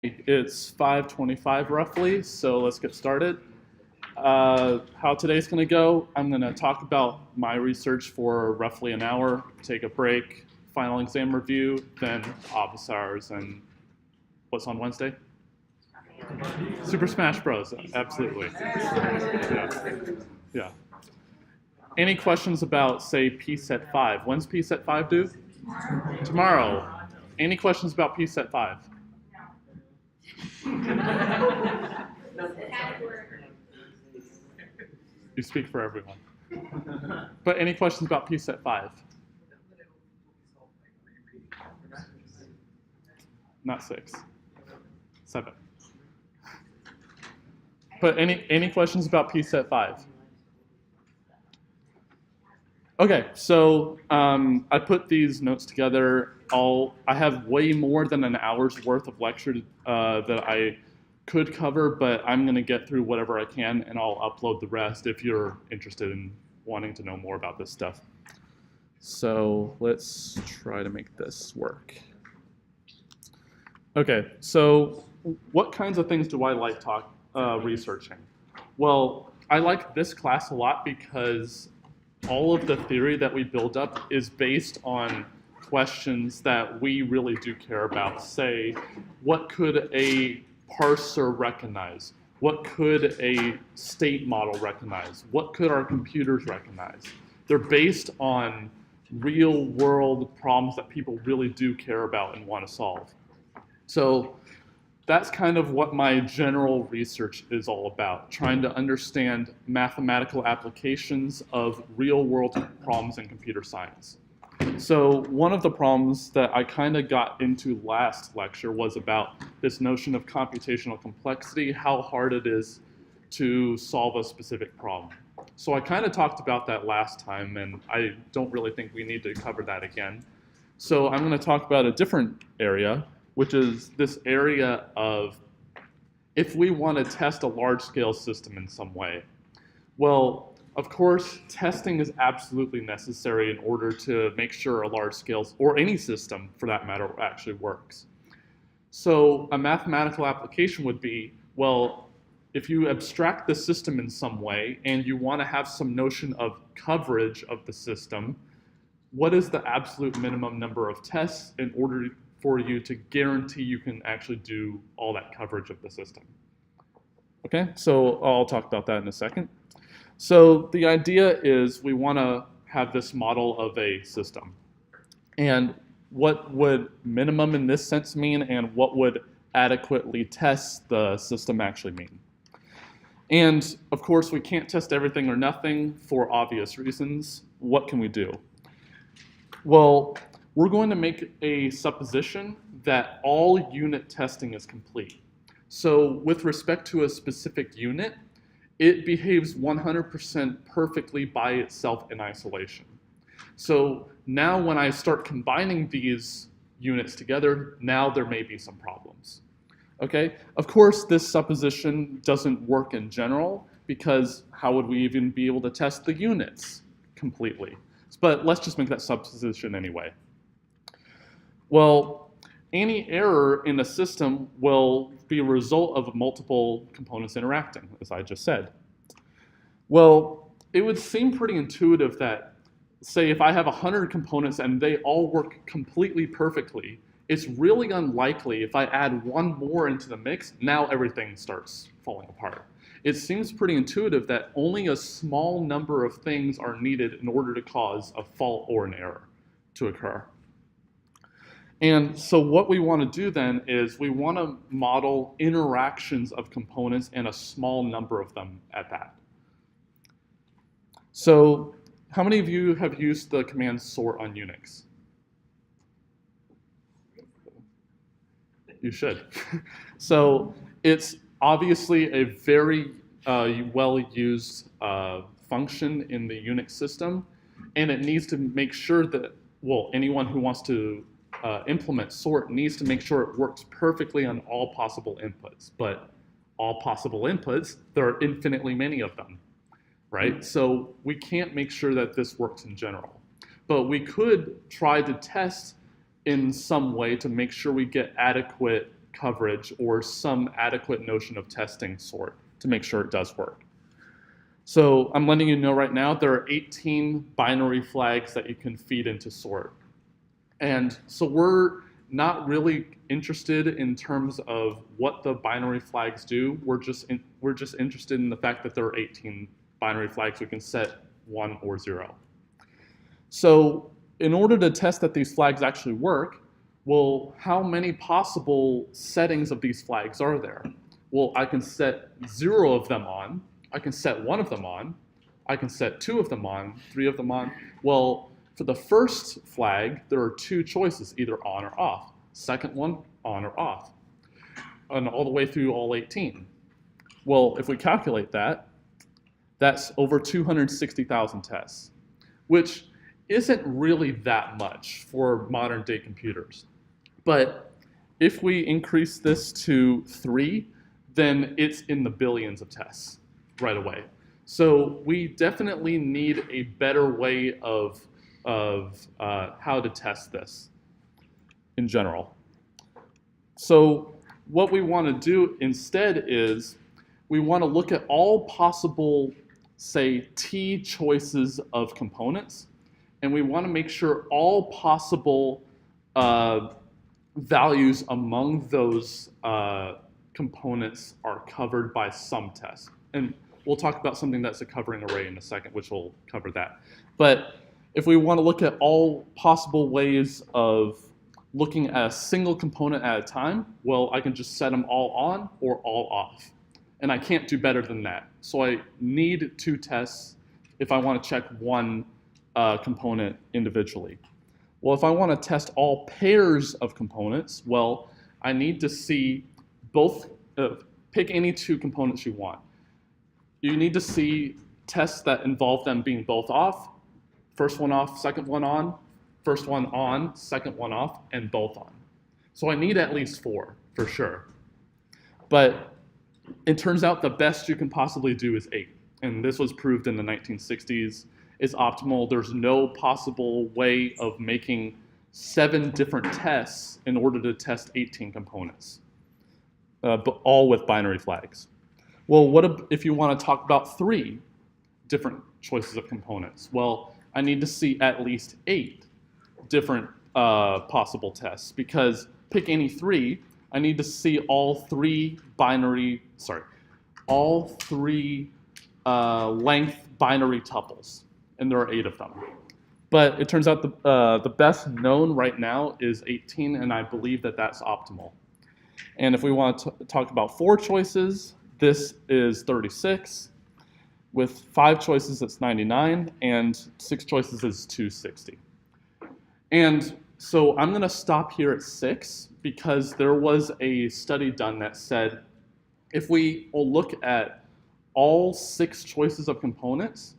It's 5:25 roughly, so let's get started. How today's going to go, I'm going to talk about my research for roughly an hour, take a break, final exam review, then office hours, and what's on Wednesday? Super Smash Bros. Absolutely. Yeah. Yeah. Any questions about, say, P set 5? When's P set 5 due? Tomorrow. Any questions about P set 5? You speak for everyone. But any questions about P set 5? Not 6. 7. But any questions about P set 5? Okay, so I put these notes together. I have way more than an hour's worth of lecture that I could cover, but I'm going to get through whatever I can, and I'll upload the rest if you're interested in wanting to know more about this stuff. So let's try to make this work. Okay, so what kinds of things do I like researching? Well, I like this class a lot because all of the theory that we build up is based on questions that we really do care about. Say, what could a parser recognize? What could a state model recognize? What could our computers recognize? They're based on real world problems that people really do care about and want to solve. So that's kind of what my general research is all about, trying to understand mathematical applications of real world problems in computer science. So one of the problems that I kind of got into last lecture was about this notion of computational complexity, how hard it is to solve a specific problem. So I kind of talked about that last time, and I don't really think we need to cover that again. So I'm going to talk about a different area, which is this area of if we want to test a large-scale system in some way. Well, of course, testing is absolutely necessary in order to make sure a large scale, or any system for that matter, actually works. So a mathematical application would be, well, if you abstract the system in some way and you want to have some notion of coverage of the system, what is the absolute minimum number of tests in order for you to guarantee you can actually do all that coverage of the system? Okay, so I'll talk about that in a second. So the idea is we want to have this model of a system. And what would minimum in this sense mean, and what would adequately test the system actually mean? And of course, we can't test everything or nothing for obvious reasons. What can we do? Well, we're going to make a supposition that all unit testing is complete. So with respect to a specific unit, it behaves 100% perfectly by itself in isolation. So now when I start combining these units together, now there may be some problems. Okay? Of course, this supposition doesn't work in general, because how would we even be able to test the units completely? But let's just make that supposition anyway. Well, any error in a system will be a result of multiple components interacting, as I just said. Well, it would seem pretty intuitive that, say, if I have 100 components and they all work completely perfectly, it's really unlikely if I add one more into the mix, now everything starts falling apart. It seems pretty intuitive that only a small number of things are needed in order to cause a fault or an error to occur. And so what we want to do then is we want to model interactions of components and a small number of them at that. So how many of you have used the command sort on Unix? You should. So it's obviously a very well-used function in the Unix system, and it needs to make sure that, well, anyone who wants to implement sort needs to make sure it works perfectly on all possible inputs. But all possible inputs, there are infinitely many of them, right? So we can't make sure that this works in general. But we could try to test in some way to make sure we get adequate coverage or some adequate notion of testing sort to make sure it does work. So I'm letting you know right now there are 18 binary flags that you can feed into sort. And so we're not really interested in terms of what the binary flags do. We're just interested in the fact that there are 18 binary flags we can set 1 or 0. So in order to test that these flags actually work, well, how many possible settings of these flags are there? Well, I can set 0 of them on, I can set 1 of them on, I can set 2 of them on, 3 of them on. Well, for the first flag, there are 2 choices, either on or off. Second one, on or off. And all the way through all 18. Well, if we calculate that, that's over 260,000 tests, which isn't really that much for modern day computers. But if we increase this to 3, then it's in the billions of tests right away. So we definitely need a better way of how to test this in general. So what we want to do instead is we want to look at all possible, say, T choices of components, and we want to make sure all possible values among those components are covered by some test. And we'll talk about something that's a covering array in a second, which will cover that. But if we want to look at all possible ways of looking at a single component at a time, well, I can just set them all on or all off. And I can't do better than that. So I need 2 tests if I want to check one component individually. Well, if I want to test all pairs of components, well, I need to see both, pick any 2 components you want. You need to see tests that involve them being both off, first one off, second one on, first one on, second one off, and both on. So I need at least 4, for sure. But it turns out the best you can possibly do is 8. And this was proved in the 1960s is optimal. There's no possible way of making 7 different tests in order to test 18 components, but all with binary flags. Well, what if you want to talk about 3 different choices of components? Well, I need to see at least 8 different possible tests, because pick any 3, I need to see all 3 length binary tuples, and there are 8 of them. But it turns out the best known right now is 18, and I believe that that's optimal. And if we want to talk about 4 choices, this is 36. With 5 choices, it's 99, and 6 choices is 260. And so I'm going to stop here at 6, because there was a study done that said if we will look at all 6 choices of components,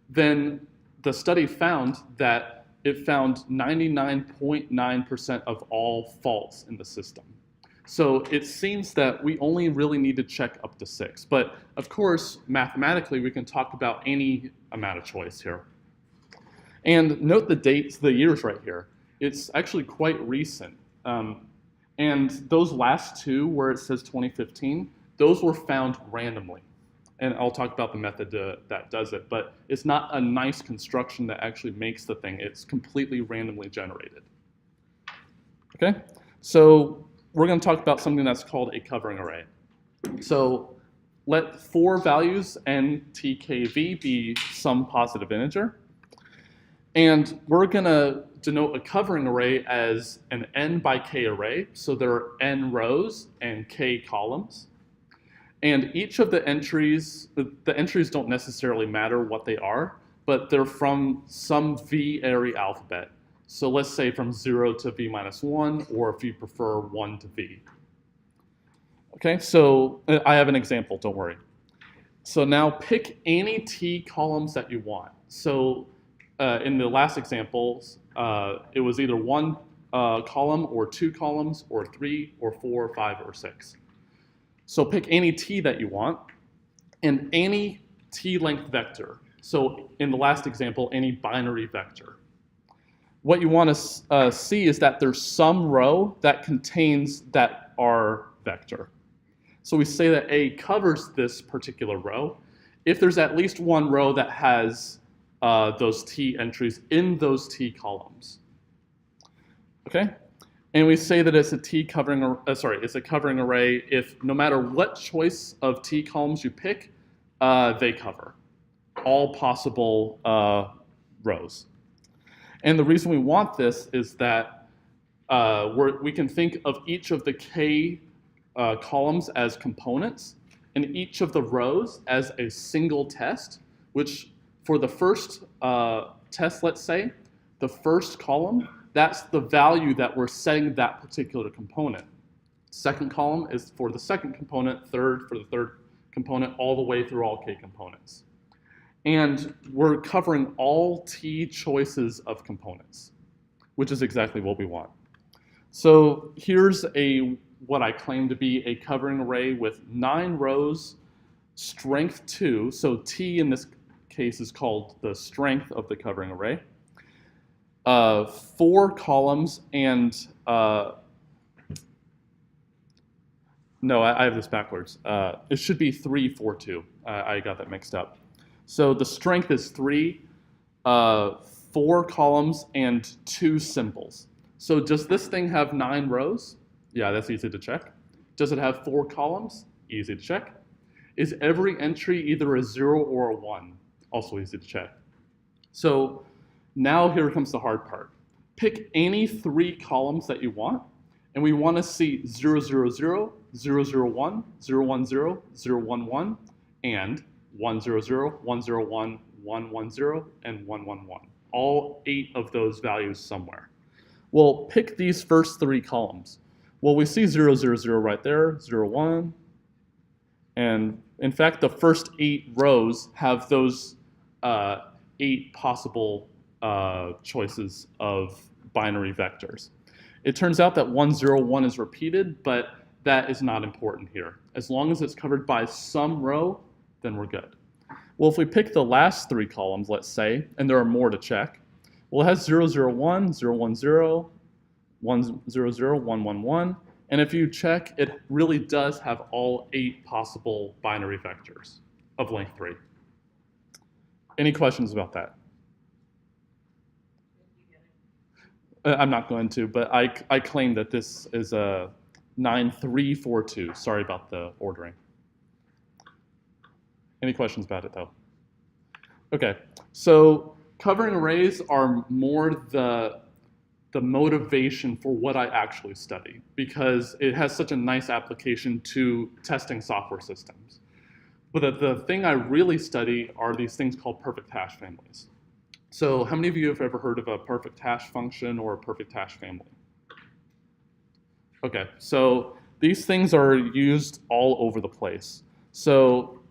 then the study found that it found 99.9% of all faults in the system. So it seems that we only really need to check up to 6. But of course, mathematically, we can talk about any amount of choice here. And note the dates, the years right here. It's actually quite recent. And those last 2, where it says 2015, those were found randomly. And I'll talk about the method that does it. But it's not a nice construction that actually makes the thing. It's completely randomly generated. Okay? So we're going to talk about something that's called a covering array. So let 4 values n, t, k, v be some positive integer. And we're going to denote a covering array as an n by k array. So there are n rows and k columns. And each of the entries don't necessarily matter what they are, but they're from some v-ary alphabet. So let's say from 0 to v minus 1, or if you prefer 1 to v. Okay, so I have an example, don't worry. So now pick any t columns that you want. So in the last examples, it was either 1 column or 2 columns or 3 or 4 or 5 or 6. So pick any t that you want and any t-length vector. So in the last example, any binary vector. What you want to see is that there's some row that contains that are vector. So we say that A covers this particular row if there's at least one row that has those T entries in those T columns. Okay? And we say that it's a T covering, it's a covering array if no matter what choice of T columns you pick, they cover all possible rows. And the reason we want this is that we can think of each of the K columns as components and each of the rows as a single test, which for the first test, let's say, the first column, that's the value that we're setting that particular component. Second column is for the second component, third for the third component, all the way through all K components. And we're covering all T choices of components, which is exactly what we want. So here's what I claim to be a covering array with 9 rows, strength 2. So T in this case is called the strength of the covering array. 4 columns and, no, I have this backwards. It should be 3, 4, 2. I got that mixed up. So the strength is 3, 4 columns, and 2 symbols. So does this thing have 9 rows? Yeah, that's easy to check. Does it have 4 columns? Easy to check. Is every entry either a 0 or a 1? Also easy to check. So now here comes the hard part. Pick any 3 columns that you want, and we want to see 0, 0, 0, 0, 0, 1, 0, 1, 0, 0, 1, 1, and 1, 0, 0, 1, 0, 1, 1, 1, 0, and 1, 1, 1. All 8 of those values somewhere. Well, pick these first 3 columns. Well, we see 0, 0, 0 right there, 0, 1. And in fact, the first 8 rows have those 8 possible choices of binary vectors. It turns out that 1, 0, 1 is repeated, but that is not important here. As long as it's covered by some row, then we're good. Well, if we pick the last 3 columns, let's say, and there are more to check, well, it has 0, 0, 1, 0, 1, 0, 1, 0, 0, 1, 1, 1. And if you check, it really does have all 8 possible binary vectors of length 3. Any questions about that? I'm not going to, but I claim that this is a 9342. Sorry about the ordering. Any questions about it, though? Okay, so covering arrays are more the motivation for what I actually study, because it has such a nice application to testing software systems. But the thing I really study are these things called perfect hash families. So how many of you have ever heard of a perfect hash function or a perfect hash family? Okay, so these things are used all over the place. So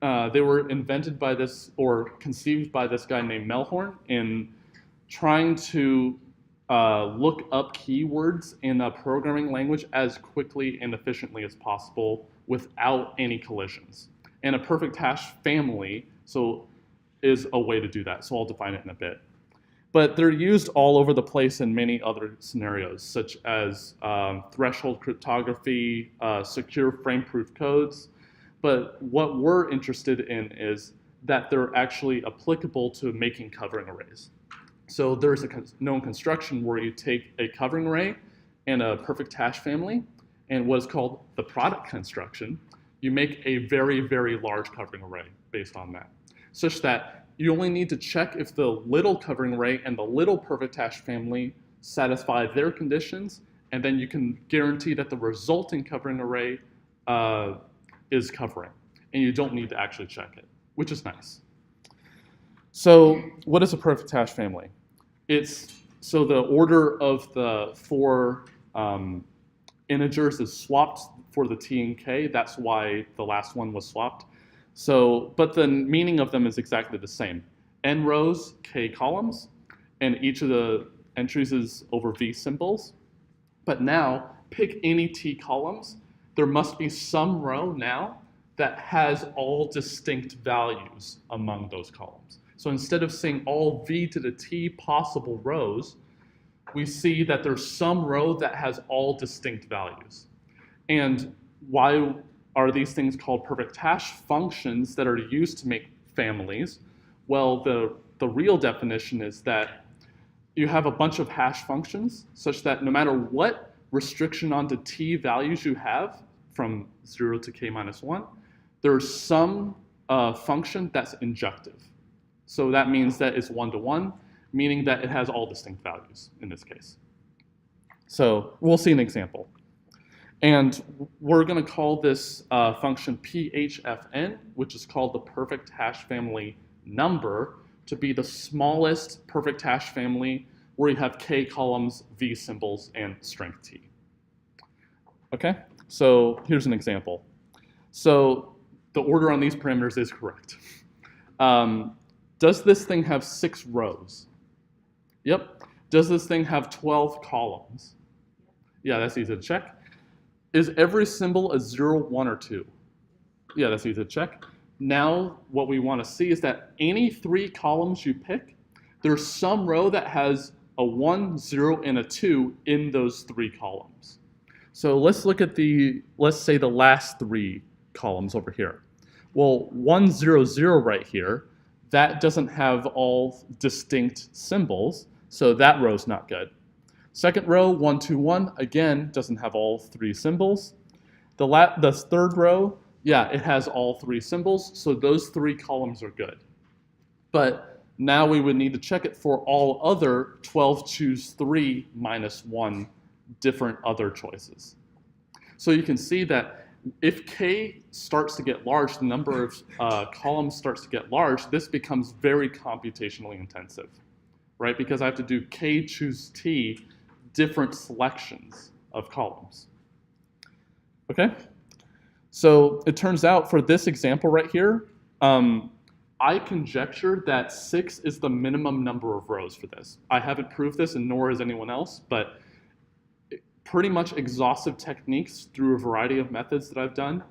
they were invented by this, or conceived by this guy named Melhorn in trying to look up keywords in a programming language as quickly and efficiently as possible without any collisions. And a perfect hash family is a way to do that, so I'll define it in a bit. But they're used all over the place in many other scenarios, such as threshold cryptography, secure frame-proof codes. But what we're interested in is that they're actually applicable to making covering arrays. So there's a known construction where you take a covering array and a perfect hash family, and what is called the product construction, you make a very, very large covering array based on that, such that you only need to check if the little covering array and the little perfect hash family satisfy their conditions, and then you can guarantee that the resulting covering array is covering, and you don't need to actually check it, which is nice. So what is a perfect hash family? So the order of the 4 integers is swapped for the T and K. That's why the last one was swapped. So, but the meaning of them is exactly the same. N rows, K columns, and each of the entries is over V symbols. But now, pick any T columns. There must be some row now that has all distinct values among those columns. So instead of saying all V to the T possible rows, we see that there's some row that has all distinct values. And why are these things called perfect hash functions that are used to make families? Well, the real definition is that you have a bunch of hash functions such that no matter what restriction onto t values you have, from 0 to k minus 1, there's some function that's injective. So that means that it's 1 to 1, meaning that it has all distinct values in this case. So we'll see an example. And we're going to call this function phfn, which is called the perfect hash family number, to be the smallest perfect hash family where you have k columns, v symbols, and strength t. Okay, so here's an example. So the order on these parameters is correct. Does this thing have 6 rows? Yep. Does this thing have 12 columns? Yeah, that's easy to check. Is every symbol a 0, 1, or 2? Yeah, that's easy to check. Now, what we want to see is that any 3 columns you pick, there's some row that has a 1, 0, and a 2 in those 3 columns. So let's look at let's say the last 3 columns over here. Well, 1, 0, 0 right here, that doesn't have all distinct symbols, so that row's not good. Second row, 1, 2, 1, again, doesn't have all 3 symbols. The third row, yeah, it has all 3 symbols, so those 3 columns are good. But now we would need to check it for all other 12 choose 3 minus 1 different other choices. So you can see that if k starts to get large, the number of columns starts to get large, this becomes very computationally intensive, right? Because I have to do k choose t different selections of columns. Okay? So it turns out for this example right here, I conjecture that 6 is the minimum number of rows for this. I haven't proved this, and nor has anyone else, but pretty much exhaustive techniques through a variety of methods that I've done,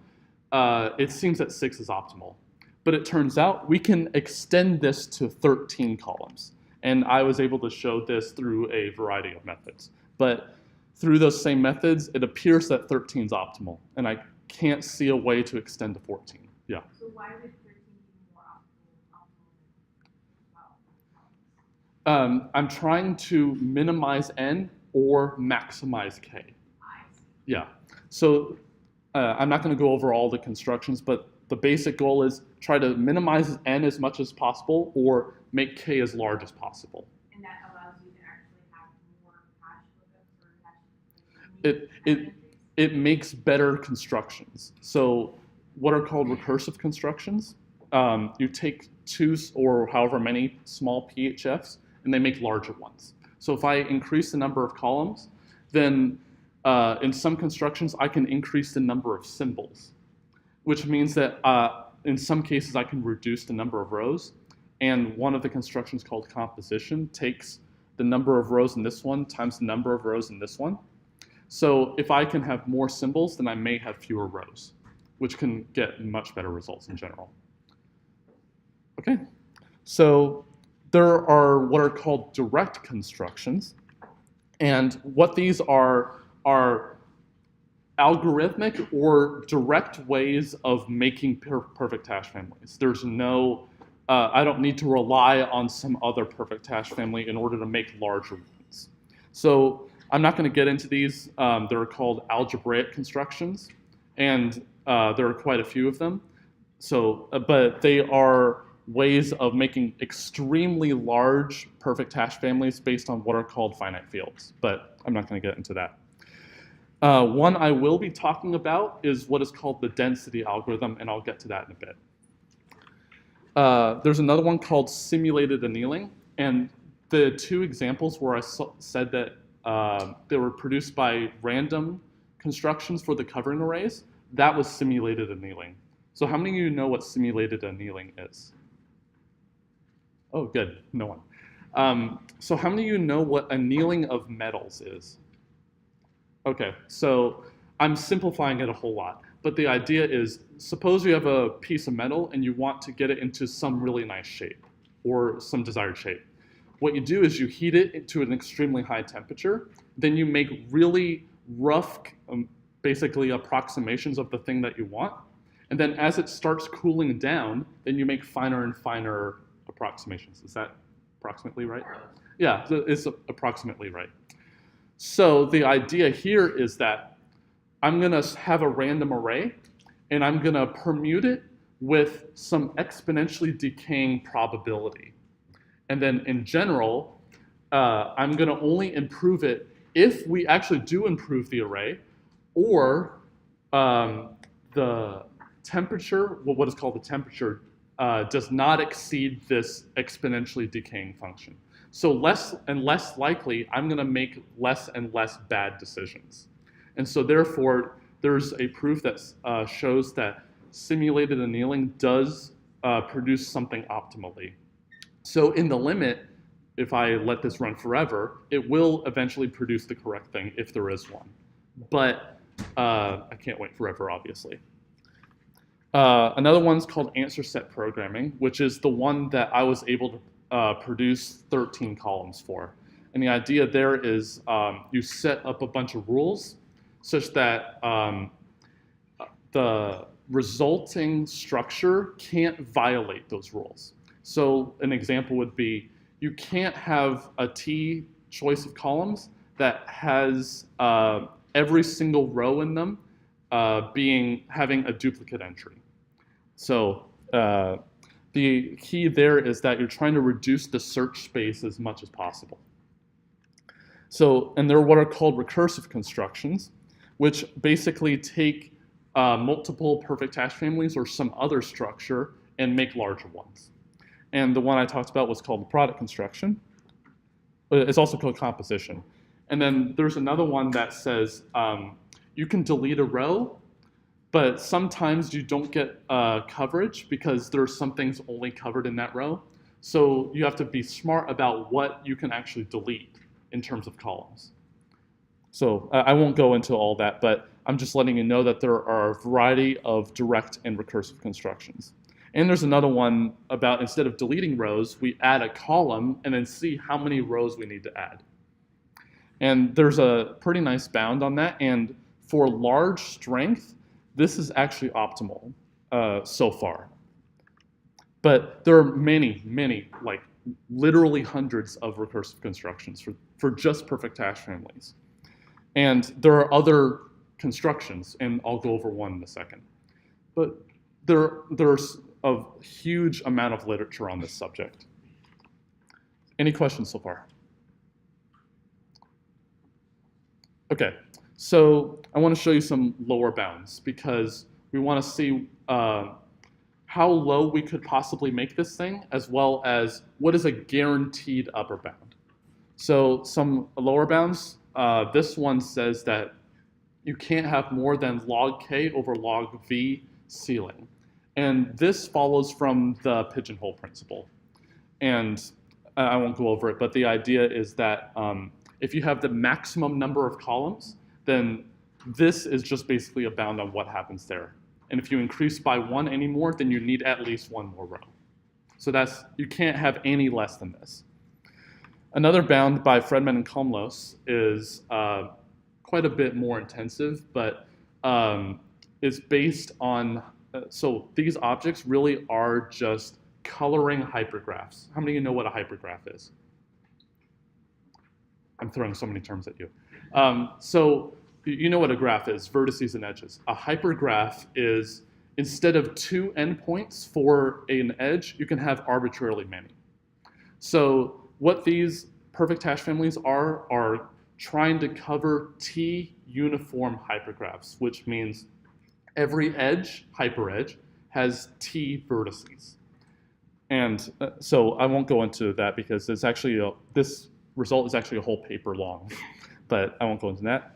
it seems that 6 is optimal. But it turns out we can extend this to 13 columns. And I was able to show this through a variety of methods. But through those same methods, it appears that 13 is optimal. And I can't see a way to extend to 14. Yeah. So why would 13 be more optimal? I'm trying to minimize n or maximize k. Yeah. So I'm not going to go over all the constructions, but the basic goal is try to minimize n as much as possible or make k as large as possible. And that allows you to actually have more hash lookups or hash. It makes better constructions. So what are called recursive constructions? You take 2 or however many small PHFs, and they make larger ones. So if I increase the number of columns, then in some constructions, I can increase the number of symbols, which means that in some cases, I can reduce the number of rows. And one of the constructions called composition takes the number of rows in this one times the number of rows in this one. So if I can have more symbols, then I may have fewer rows, which can get much better results in general. Okay, so there are what are called direct constructions. And what these are algorithmic or direct ways of making perfect hash families. There's no, I don't need to rely on some other perfect hash family in order to make larger ones. So I'm not going to get into these. They're called algebraic constructions, and there are quite a few of them. So, but they are ways of making extremely large perfect hash families based on what are called finite fields, but I'm not going to get into that. One I will be talking about is what is called the density algorithm, and I'll get to that in a bit. There's another one called simulated annealing, and the 2 examples where I said that they were produced by random constructions for the covering arrays, that was simulated annealing. So how many of you know what simulated annealing is? Oh, good, no one. So how many of you know what annealing of metals is? Okay, so I'm simplifying it a whole lot, but the idea is, suppose you have a piece of metal and you want to get it into some really nice shape or some desired shape. What you do is you heat it to an extremely high temperature, then you make really rough basically approximations of the thing that you want. And then as it starts cooling down, then you make finer and finer approximations. Is that approximately right? Yeah, it's approximately right. So the idea here is that I'm going to have a random array, and I'm going to permute it with some exponentially decaying probability. And then in general, I'm going to only improve it if we actually do improve the array, or the temperature, what is called the temperature, does not exceed this exponentially decaying function. So less and less likely, I'm going to make less and less bad decisions. And so therefore, there's a proof that shows that simulated annealing does produce something optimally. So in the limit, if I let this run forever, it will eventually produce the correct thing if there is one. But I can't wait forever, obviously. Another one's called answer set programming, which is the one that I was able to produce 13 columns for. And the idea there is you set up a bunch of rules such that the resulting structure can't violate those rules. So an example would be, you can't have a T choice of columns that has every single row in them having a duplicate entry. So the key there is that you're trying to reduce the search space as much as possible. So, and there are what are called recursive constructions, which basically take multiple perfect hash families or some other structure and make larger ones. And the one I talked about was called the product construction. It's also called composition. And then there's another one that says you can delete a row, but sometimes you don't get coverage because there are some things only covered in that row. So you have to be smart about what you can actually delete in terms of columns. So I won't go into all that, but I'm just letting you know that there are a variety of direct and recursive constructions. And there's another one about, instead of deleting rows, we add a column and then see how many rows we need to add. And there's a pretty nice bound on that. And for large strength, this is actually optimal so far. But there are many, many, like literally hundreds of recursive constructions for just perfect hash families. And there are other constructions, and I'll go over one in a second. But there's a huge amount of literature on this subject. Any questions so far? Okay, so I want to show you some lower bounds because we want to see how low we could possibly make this thing, as well as what is a guaranteed upper bound. So some lower bounds, this one says that you can't have more than log k over log v ceiling. And this follows from the pigeonhole principle. And I won't go over it, but the idea is that if you have the maximum number of columns, then this is just basically a bound on what happens there. And if you increase by one anymore, then you need at least one more row. So you can't have any less than this. Another bound by Fredman and Komlos is quite a bit more intensive, but is based on, so these objects really are just coloring hypergraphs. How many of you know what a hypergraph is? I'm throwing so many terms at you. So you know what a graph is, vertices and edges. A hypergraph is, instead of 2 endpoints for an edge, you can have arbitrarily many. So what these perfect hash families are trying to cover T uniform hypergraphs, which means every edge, hyperedge, has T vertices. And so I won't go into that because it's actually this result is actually a whole paper long, but I won't go into that.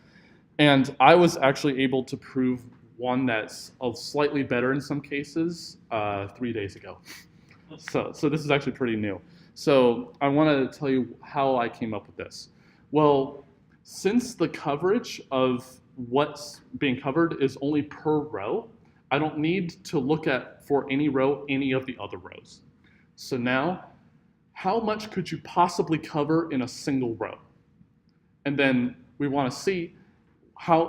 And I was actually able to prove one that's slightly better in some cases 3 days ago. So this is actually pretty new. So I want to tell you how I came up with this. Well, since the coverage of what's being covered is only per row, I don't need to look at, for any row, any of the other rows. So now, how much could you possibly cover in a single row? And then we want to see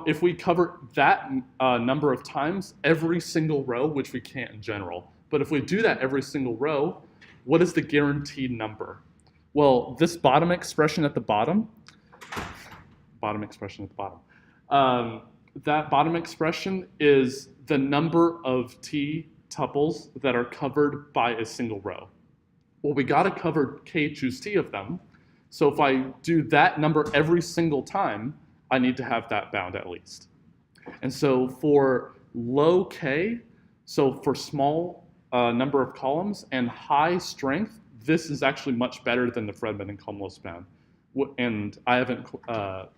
if we cover that number of times every single row, which we can't in general, but if we do that every single row, what is the guaranteed number? Well, this bottom expression at the bottom, that bottom expression is the number of t tuples that are covered by a single row. Well, we got to cover k choose t of them. So if I do that number every single time, I need to have that bound at least. And so for low k, so for small number of columns and high strength, this is actually much better than the Fredman and Kumlos bound. And I haven't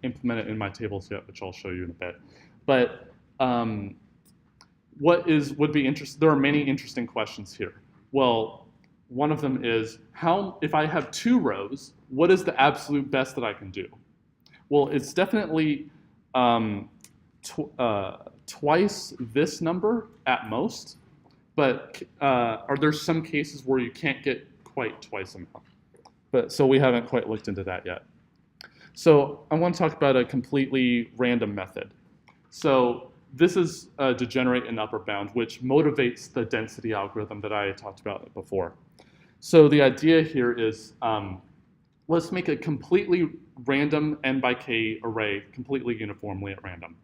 implemented in my tables yet, which I'll show you in a bit. But would be interesting? There are many interesting questions here. Well, one of them is if I have 2 rows, what is the absolute best that I can do? Well, it's definitely twice this number at most, but are there some cases where you can't get quite twice the amount? So we haven't quite looked into that yet. So I want to talk about a completely random method. So this is to generate an upper bound, which motivates the density algorithm that I talked about before. So the idea here is let's make a completely random n by k array completely uniformly at random.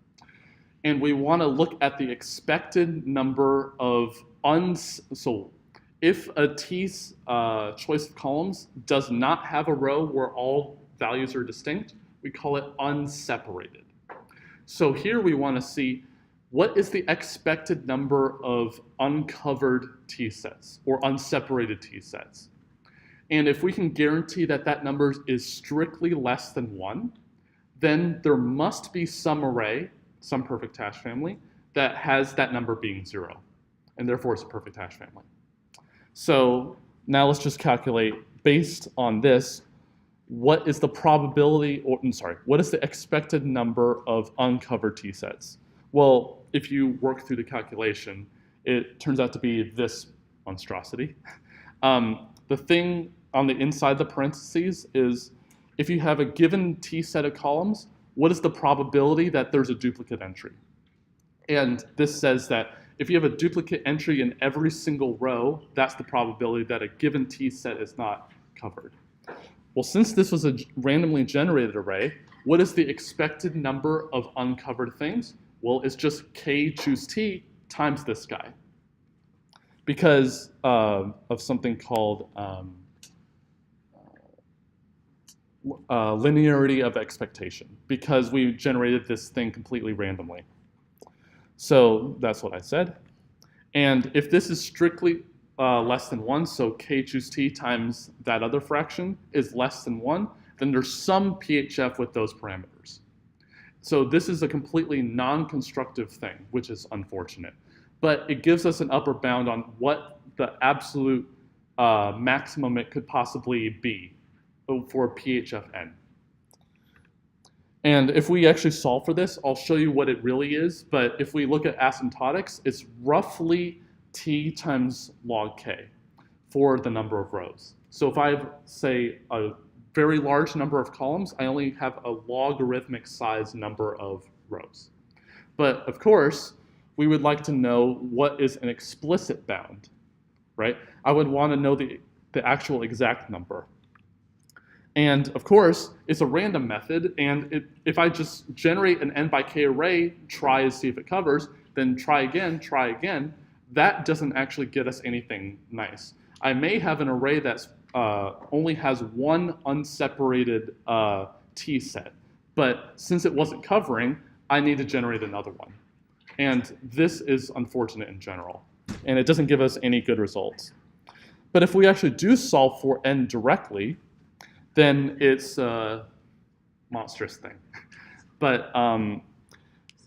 And we want to look at the expected number of so if a t's choice of columns does not have a row where all values are distinct, we call it unseparated. So here we want to see what is the expected number of uncovered t-sets or unseparated t-sets. And if we can guarantee that that number is strictly less than 1, then there must be some array, some perfect hash family, that has that number being 0. And therefore it's a perfect hash family. So now let's just calculate, based on this, what is the probability, what is the expected number of uncovered t-sets? Well, if you work through the calculation, it turns out to be this monstrosity. The thing on the inside the parentheses is if you have a given t set of columns, what is the probability that there's a duplicate entry? And this says that if you have a duplicate entry in every single row, that's the probability that a given t set is not covered. Well, since this was a randomly generated array, what is the expected number of uncovered things? Well, it's just k choose t times this guy, because of something called linearity of expectation, because we generated this thing completely randomly. So that's what I said. And if this is strictly less than 1, so k choose t times that other fraction is less than 1, then there's some PHF with those parameters. So this is a completely non-constructive thing, which is unfortunate. But it gives us an upper bound on what the absolute maximum it could possibly be for PHFN. And if we actually solve for this, I'll show you what it really is. But if we look at asymptotics, it's roughly t times log k for the number of rows. So if I have, say, a very large number of columns, I only have a logarithmic size number of rows. But of course, we would like to know what is an explicit bound, right? I would want to know the actual exact number. And of course, it's a random method, and if I just generate an n by k array, try to see if it covers, then try again, that doesn't actually get us anything nice. I may have an array that's only has one unseparated t set, but since it wasn't covering, I need to generate another one. And this is unfortunate in general, and it doesn't give us any good results. But if we actually do solve for n directly, then it's a monstrous thing. But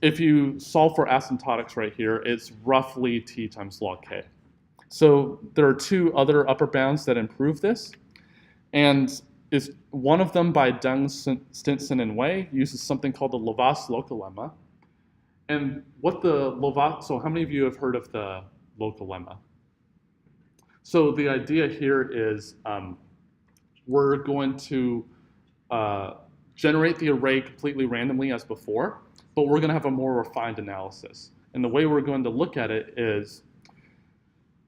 if you solve for asymptotics right here, it's roughly t times log k. So there are 2 other upper bounds that improve this. And one of them by Deng, Stinson, and Wei uses something called the Lovász local lemma. And so how many of you have heard of the local lemma? So the idea here is we're going to generate the array completely randomly as before, but we're going to have a more refined analysis. And the way we're going to look at it is,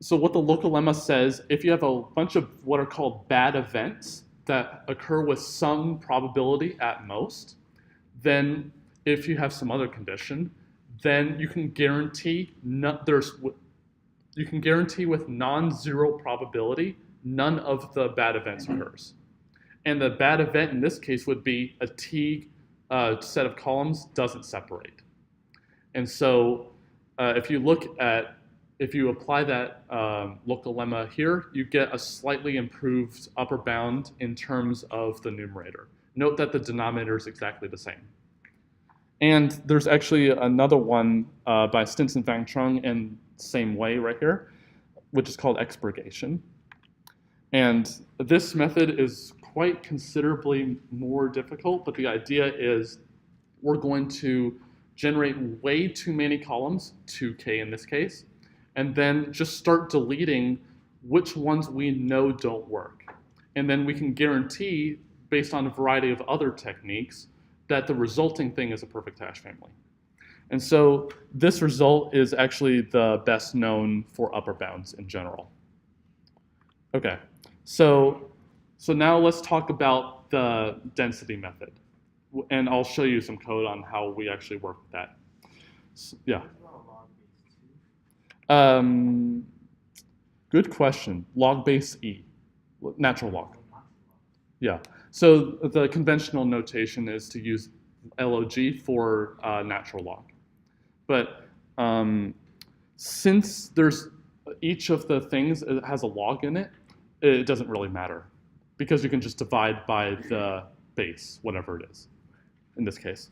so what the local lemma says, if you have a bunch of what are called bad events that occur with some probability at most, then if you have some other condition, then you can guarantee with non-zero probability none of the bad events occurs. And the bad event in this case would be a T set of columns doesn't separate. And so if you apply that local lemma here, you get a slightly improved upper bound in terms of the numerator. Note that the denominator is exactly the same. And there's actually another one by Stinson Vang Trung in the same way right here, which is called expurgation. And this method is quite considerably more difficult, but the idea is we're going to generate way too many columns, 2k in this case, and then just start deleting which ones we know don't work. And then we can guarantee, based on a variety of other techniques, that the resulting thing is a perfect hash family. And so this result is actually the best known for upper bounds in general. Okay, so now let's talk about the density method. And I'll show you some code on how we actually work with that. So, yeah. Good question. Log base E, natural log. Yeah. So the conventional notation is to use log for natural log. But since there's each of the things has a log in it, it doesn't really matter because you can just divide by the base, whatever it is, in this case.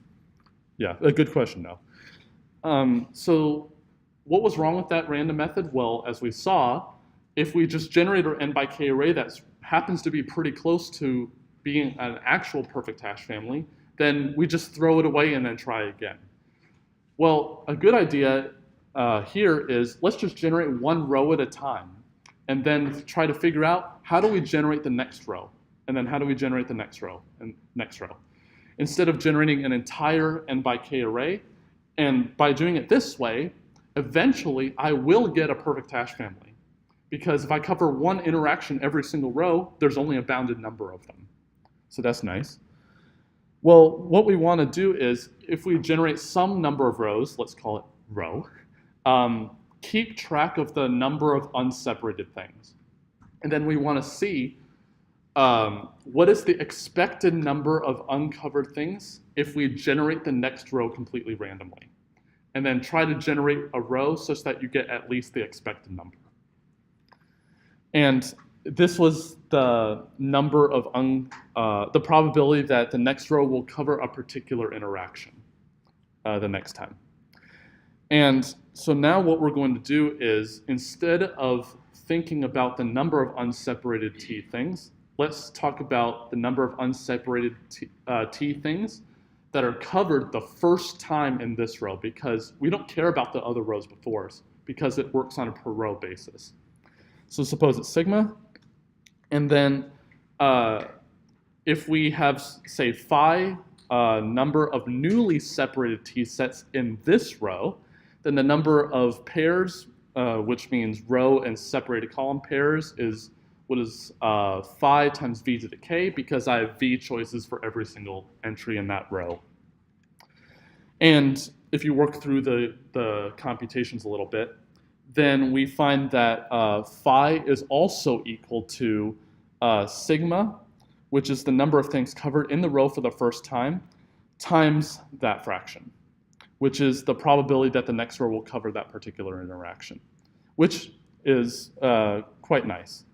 Yeah, a good question though. So what was wrong with that random method? Well, as we saw, if we just generate an n by k array that happens to be pretty close to being an actual perfect hash family, then we just throw it away and then try again. Well, a good idea here is let's just generate one row at a time and then try to figure out how do we generate the next row, and then how do we generate the next row and next row. Instead of generating an entire n by k array, and by doing it this way, eventually I will get a perfect hash family. Because if I cover one interaction every single row, there's only a bounded number of them. So that's nice. Well, what we want to do is, if we generate some number of rows, let's call it row, keep track of the number of unseparated things. And then we want to see what is the expected number of uncovered things if we generate the next row completely randomly. And then try to generate a row such that you get at least the expected number. And this was the number of the probability that the next row will cover a particular interaction the next time. And so now what we're going to do is, instead of thinking about the number of unseparated t things, let's talk about the number of unseparated t things that are covered the first time in this row, because we don't care about the other rows before us because it works on a per row basis. So suppose it's sigma, and then if we have, say, phi number of newly separated t sets in this row, then the number of pairs, which means row and separated column pairs, is what is phi times v to the k, because I have v choices for every single entry in that row. And if you work through the computations a little bit, then we find that phi is also equal to sigma, which is the number of things covered in the row for the first time, times that fraction, which is the probability that the next row will cover that particular interaction, which is quite nice.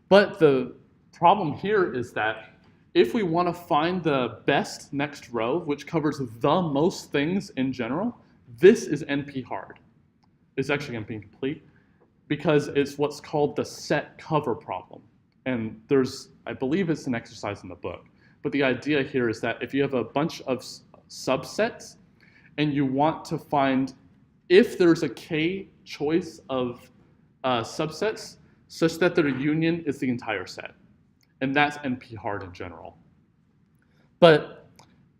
But the problem here is that if we want to find the best next row, which covers the most things in general, this is NP hard. It's actually NP complete, because it's what's called the set cover problem. And there's, I believe it's an exercise in the book. But the idea here is that if you have a bunch of subsets and you want to find if there's a k choice of subsets such that their union is the entire set. And that's NP hard in general. But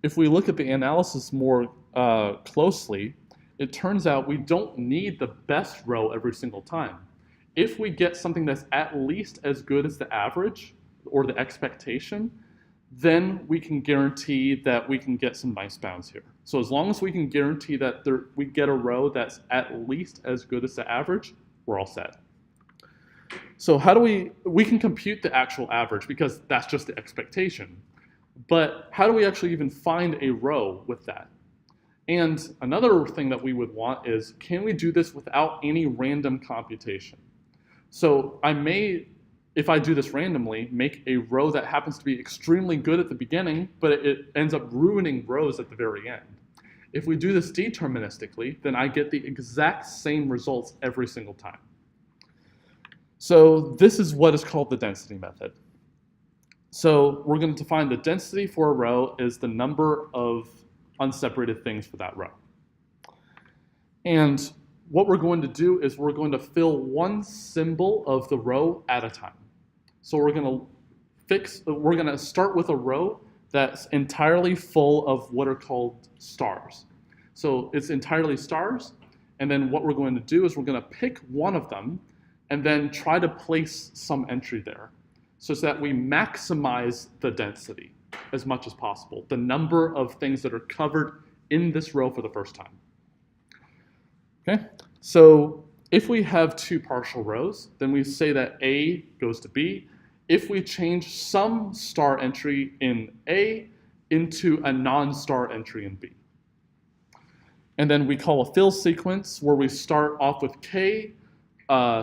if we look at the analysis more closely, it turns out we don't need the best row every single time. If we get something that's at least as good as the average or the expectation, then we can guarantee that we can get some nice bounds here. So as long as we can guarantee that we get a row that's at least as good as the average, we're all set. So how do we can compute the actual average because that's just the expectation. But how do we actually even find a row with that? And another thing that we would want is, can we do this without any random computation? So I may, if I do this randomly, make a row that happens to be extremely good at the beginning, but it ends up ruining rows at the very end. If we do this deterministically, then I get the exact same results every single time. So this is what is called the density method. So we're going to define the density for a row is the number of unseparated things for that row. And what we're going to do is we're going to fill one symbol of the row at a time. So we're going to start with a row that's entirely full of what are called stars. So it's entirely stars, and then what we're going to do is we're going to pick one of them and then try to place some entry there so that we maximize the density as much as possible, the number of things that are covered in this row for the first time. Okay, so if we have two partial rows, then we say that A goes to B. If we change some star entry in A into a non-star entry in B. And then we call a fill sequence where we start off with K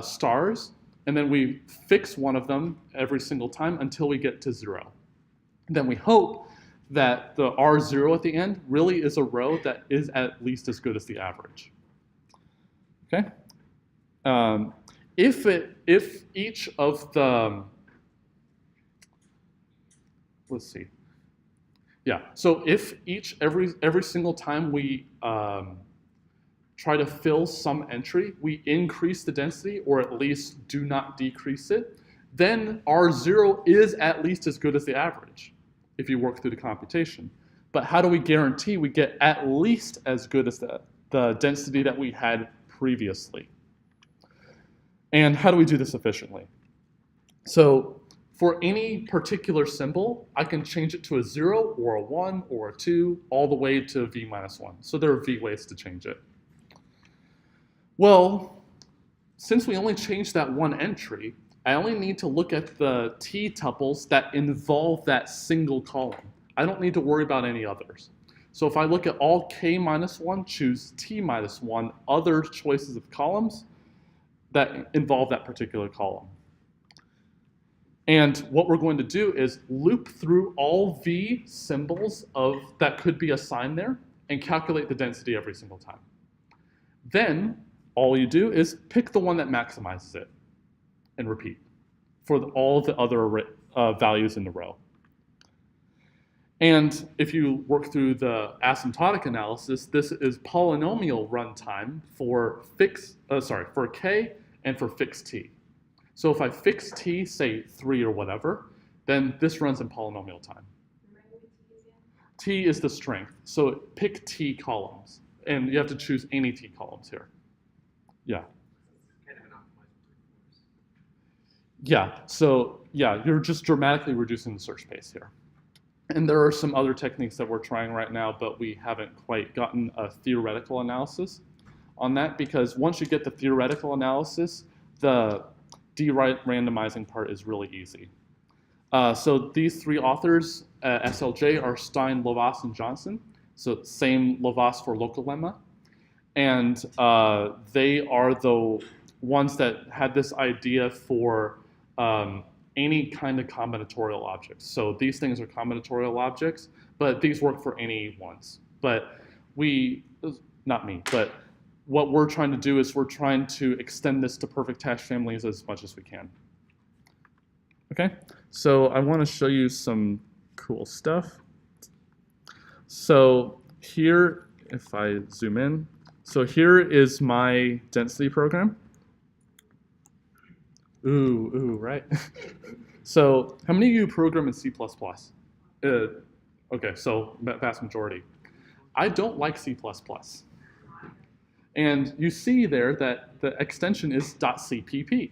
stars, and then we fix one of them every single time until we get to 0. Then we hope that the R0 at the end really is a row that is at least as good as the average. Okay? If each of the, let's see. Yeah, so if every single time we try to fill some entry, we increase the density or at least do not decrease it, then R0 is at least as good as the average if you work through the computation. But how do we guarantee we get at least as good as the density that we had previously? And how do we do this efficiently? So for any particular symbol, I can change it to a 0 or a 1 or a 2 all the way to v minus 1. So there are v ways to change it. Well, since we only changed that one entry, I only need to look at the t tuples that involve that single column. I don't need to worry about any others. So if I look at all k minus 1, choose t minus 1, other choices of columns that involve that particular column. And what we're going to do is loop through all v symbols that could be assigned there and calculate the density every single time. Then all you do is pick the one that maximizes it and repeat for all the other values in the row. And if you work through the asymptotic analysis, this is polynomial runtime for for k and for fixed t. So if I fix t, say 3 or whatever, then this runs in polynomial time. T is the strength. So pick t columns, and you have to choose any t columns here. Yeah. Kind of an optimized course. Yeah, so yeah, you're just dramatically reducing the search space here. And there are some other techniques that we're trying right now, but we haven't quite gotten a theoretical analysis on that, because once you get the theoretical analysis, the derandomizing part is really easy. So these three authors at SLJ are Stein, Lovaas, and Johnson. So same Lovaas for local lemma. And they are the ones that had this idea for any kind of combinatorial objects. So these things are combinatorial objects, but these work for any ones. But not me, but what we're trying to do is we're trying to extend this to perfect hash families as much as we can. Okay, so I want to show you some cool stuff. So here, if I zoom in, so here is my density program. Ooh, right? So how many of you program in C++? Okay, so vast majority. I don't like C++. And you see there that the extension is .cpp.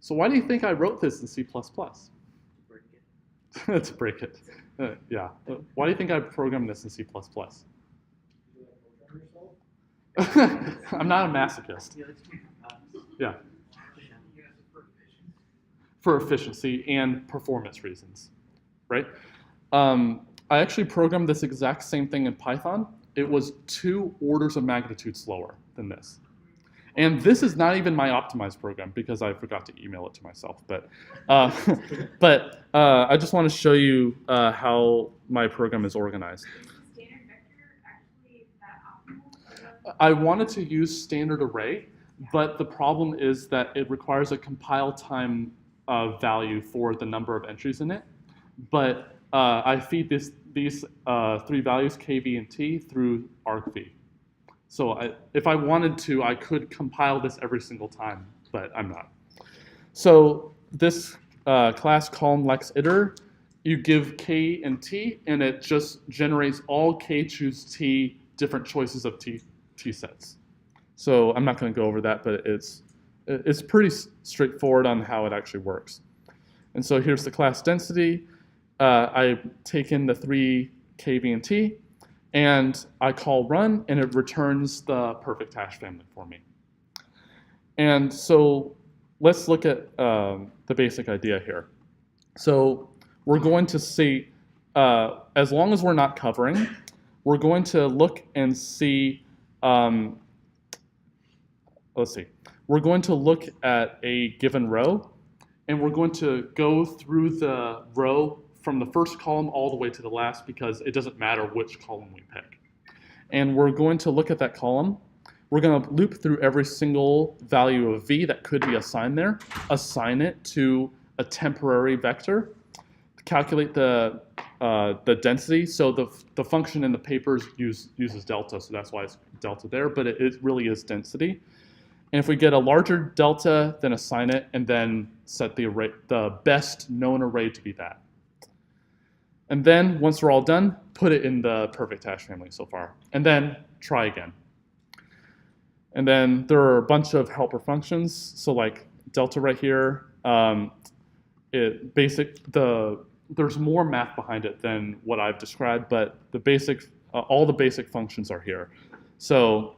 So why do you think I wrote this in C++? Break it. To break it. Yeah. Why do you think I programmed this in C++? I'm not a masochist. Yeah. For efficiency and performance reasons, right? I actually programmed this exact same thing in Python. It was 2 orders of magnitude slower than this. And this is not even my optimized program because I forgot to email it to myself. But I just want to show you how my program is organized. Standard vector actually that optimal? I wanted to use standard array, but the problem is that it requires a compile time value for the number of entries in it. But I feed these 3 values, k, v, and t, through argv. So if I wanted to, I could compile this every single time, but I'm not. So this class column lex iter, you give k and t, and it just generates all k choose t different choices of t sets. So I'm not going to go over that, but it's pretty straightforward on how it actually works. And so here's the class density. I take in the 3 k, v, and t, and I call run, and it returns the perfect hash family for me. And so let's look at the basic idea here. So we're going to see, as long as we're not covering, we're going to look and see, let's see. We're going to look at a given row, and we're going to go through the row from the first column all the way to the last because it doesn't matter which column we pick. And we're going to look at that column. We're going to loop through every single value of v that could be assigned there, assign it to a temporary vector, calculate the density. So the function in the papers uses delta, so that's why it's delta there, but it really is density. And if we get a larger delta, then assign it, and then set the array, the best known array to be that. And then, once we're all done, put it in the perfect hash family so far. And then try again. And then there are a bunch of helper functions. So like delta right here, there's more math behind it than what I've described, but the basic, all the basic functions are here. So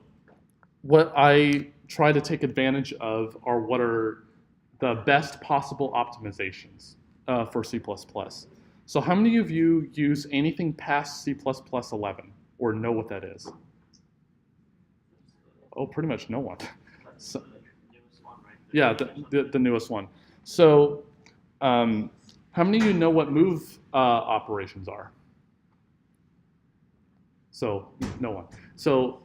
what I try to take advantage of are what are the best possible optimizations for C++. So how many of you use anything past C++ 11 or know what that is? Oh, pretty much no one. So, yeah, the newest one. So how many of you know what move operations are? So no one. So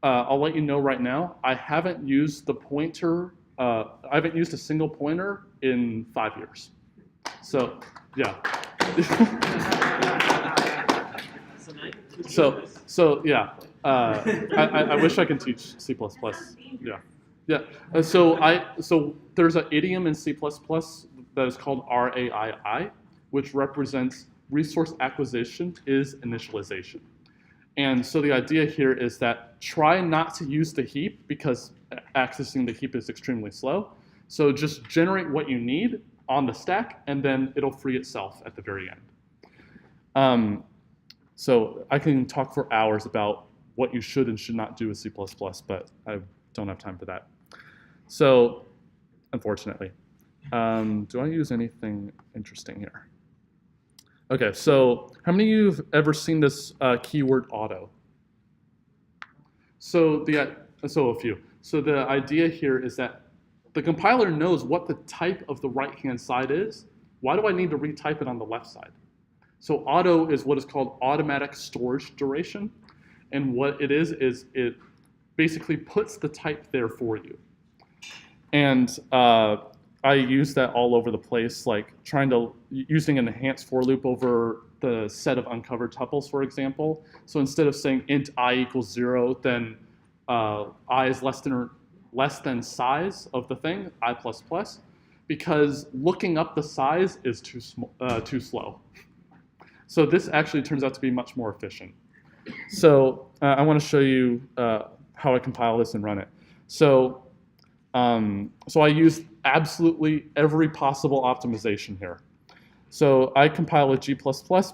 I'll let you know right now, I haven't used the pointer, I haven't used a single pointer in 5 years. So yeah. So yeah, I wish I could teach C++. Yeah. So there's an idiom in C++ that is called RAII, which represents resource acquisition is initialization. And so the idea here is that try not to use the heap because accessing the heap is extremely slow. So just generate what you need on the stack, and then it'll free itself at the very end. So I can talk for hours about what you should and should not do with C++, but I don't have time for that. So, unfortunately. Do I use anything interesting here? Okay, so how many of you have ever seen this keyword auto? So a few. So the idea here is that the compiler knows what the type of the right-hand side is. Why do I need to retype it on the left side? So auto is what is called automatic storage duration. And what it is it basically puts the type there for you. And I use that all over the place, like using an enhanced for loop over the set of uncovered tuples, for example. So instead of saying int I equals 0, then I is less than size of the thing, I++, because looking up the size is too slow. So this actually turns out to be much more efficient. So I want to show you how I compile this and run it. So so I use absolutely every possible optimization here. So I compile with G++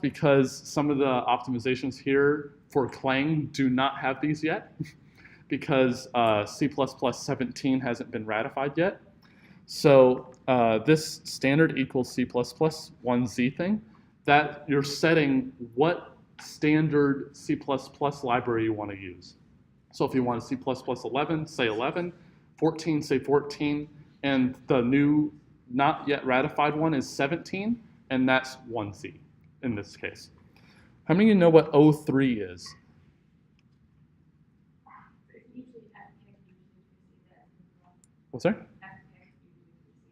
because some of the optimizations here for Clang do not have these yet because C++ 17 hasn't been ratified yet. So this standard equals C++1Z thing, that you're setting what standard C++ library you want to use. So if you want a C++11, say 11, 14, say 14, and the new not yet ratified one is 17, and that's 1Z in this case. How many of you know what O3 is? Usually FPX usually receives that as well. What's that? FPX usually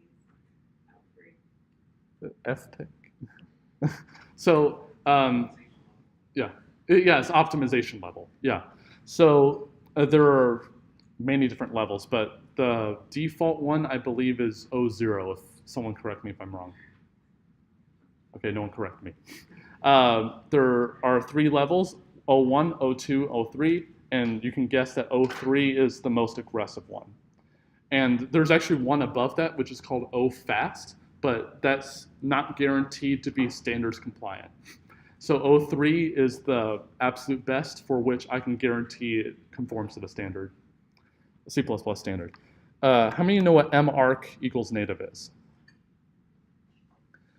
receives L3. FTech. So yeah, it's optimization level. Yeah. So there are many different levels, but the default one I believe is O0. If someone correct me if I'm wrong. Okay, no one correct me. There are 3 levels: O1, O2, O3, and you can guess that O3 is the most aggressive one. And there's actually one above that, which is called O-fast, but that's not guaranteed to be standards compliant. So O3 is the absolute best for which I can guarantee it conforms to the standard, C++ standard. How many of you know what mark equals native is?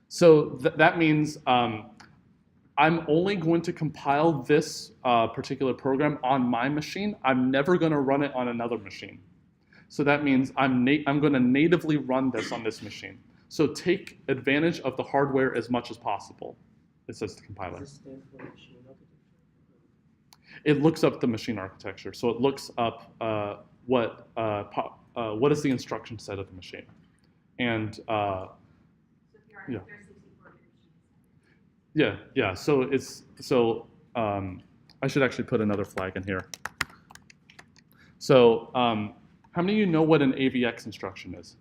So that means I'm only going to compile this particular program on my machine. I'm never going to run it on another machine. So that means I'm going to natively run this on this machine. So take advantage of the hardware as much as possible, it says the compiler. Does this stand for machine architecture? It looks up the machine architecture. So it looks up what is the instruction set of the machine. And So if you're on yeah. there's 64 machines. Yeah. I should actually put another flag in here. So how many of you know what an AVX instruction is?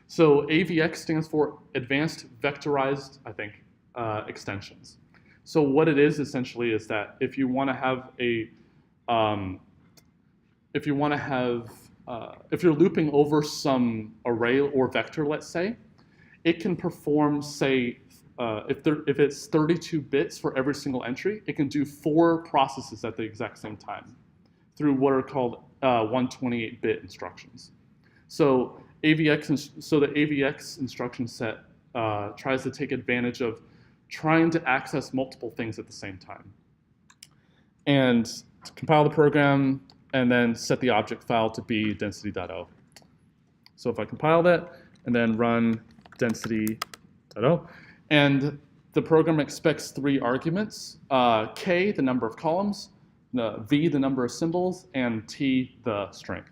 So AVX stands for Advanced Vectorized, I think, extensions. So what it is essentially is that if you want to have if you're looping over some array or vector, let's say, it can perform, say, if it's 32 bits for every single entry, it can do 4 processes at the exact same time through what are called 128-bit instructions. So the AVX instruction set tries to take advantage of trying to access multiple things at the same time. And to compile the program and then set the object file to be density.o. So if I compile that and then run density.o, and the program expects 3 arguments, k, the number of columns, v, the number of symbols, and t, the string.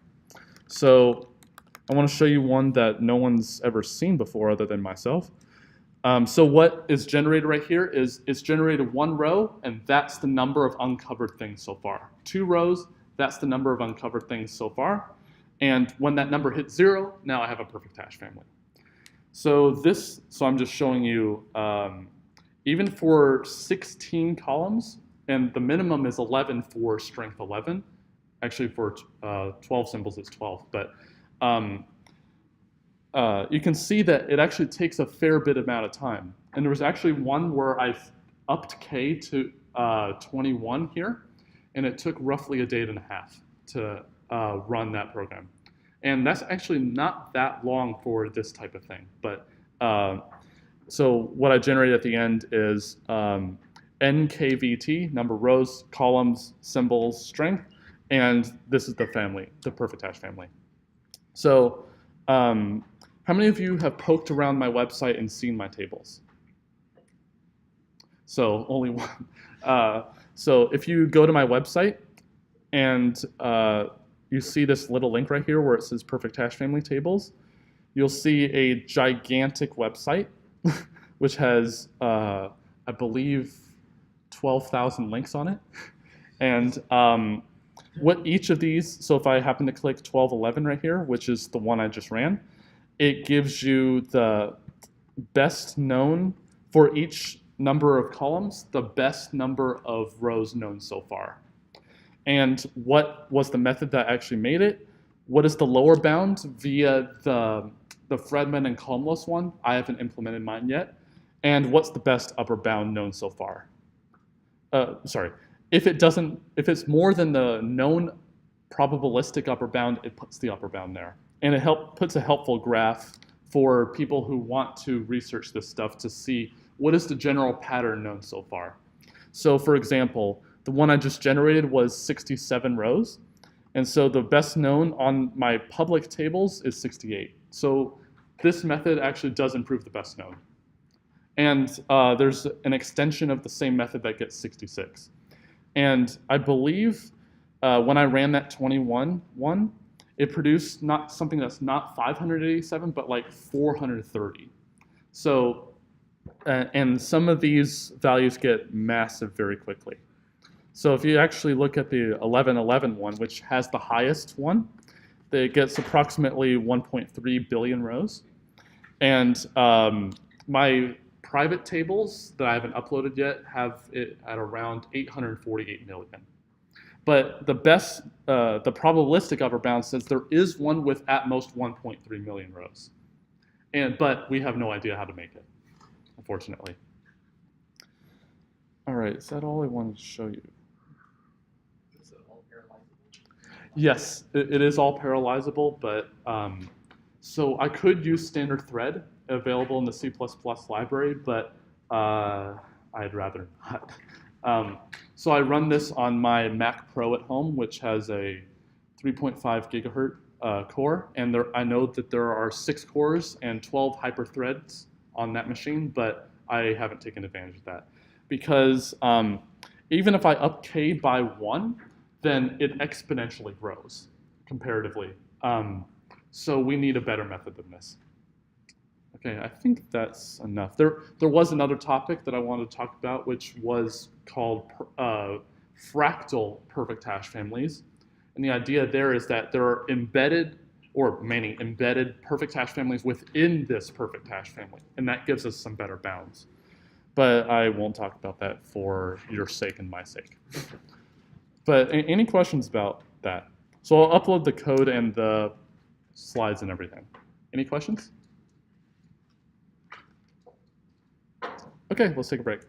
So I want to show you one that no one's ever seen before other than myself. So what is generated right here is it's generated 1 row, and that's the number of uncovered things so far. 2 rows, that's the number of uncovered things so far. And when that number hits 0, now I have a perfect hash family. So I'm just showing you, even for 16 columns, and the minimum is 11 for strength 11. Actually, for 12 symbols, it's 12. But you can see that it actually takes a fair bit amount of time. And there was actually one where I've upped k to 21 here, and it took roughly a day and a half to run that program. And that's actually not that long for this type of thing. But so what I generated at the end is nkvt, number of rows, columns, symbols, strength, and this is the family, the perfect hash family. So how many of you have poked around my website and seen my tables? So only one. So if you go to my website and you see this little link right here where it says perfect hash family tables, you'll see a gigantic website which has, I believe, 12,000 links on it. And what each of these, so if I happen to click 1211 right here, which is the one I just ran, it gives you the best known for each number of columns, the best number of rows known so far. And what was the method that actually made it? What is the lower bound via the Fredman and columnless one? I haven't implemented mine yet. And what's the best upper bound known so far? Sorry, if it's more than the known probabilistic upper bound, it puts the upper bound there. And it puts a helpful graph for people who want to research this stuff to see what is the general pattern known so far. So for example, the one I just generated was 67 rows. And so the best known on my public tables is 68. So this method actually does improve the best known. And there's an extension of the same method that gets 66. And I believe when I ran that 21 one, it produced not something that's not 587, but like 430. So, and some of these values get massive very quickly. So if you actually look at the 1111 one, which has the highest one, it gets approximately 1.3 billion rows. And my private tables that I haven't uploaded yet have it at around 848 million. But the best, the probabilistic upper bound says there is one with at most 1.3 million rows. But we have no idea how to make it, unfortunately. All right, is that all I wanted to show you? Is it all parallelizable? Yes, it is all parallelizable, but so I could use standard thread available in the C++ library, but I'd rather not. So I run this on my Mac Pro at home, which has a 3.5 gigahertz core, and I know that there are 6 cores and 12 hyperthreads on that machine, but I haven't taken advantage of that. Because even if I up k by 1, then it exponentially grows comparatively. So we need a better method than this. Okay, I think that's enough. There was another topic that I wanted to talk about, which was called fractal perfect hash families. And the idea there is that there are embedded, or many embedded perfect hash families within this perfect hash family. And that gives us some better bounds. But I won't talk about that for your sake and my sake. But any questions about that? So I'll upload the code and the slides and everything. Any questions? Okay, let's take a break.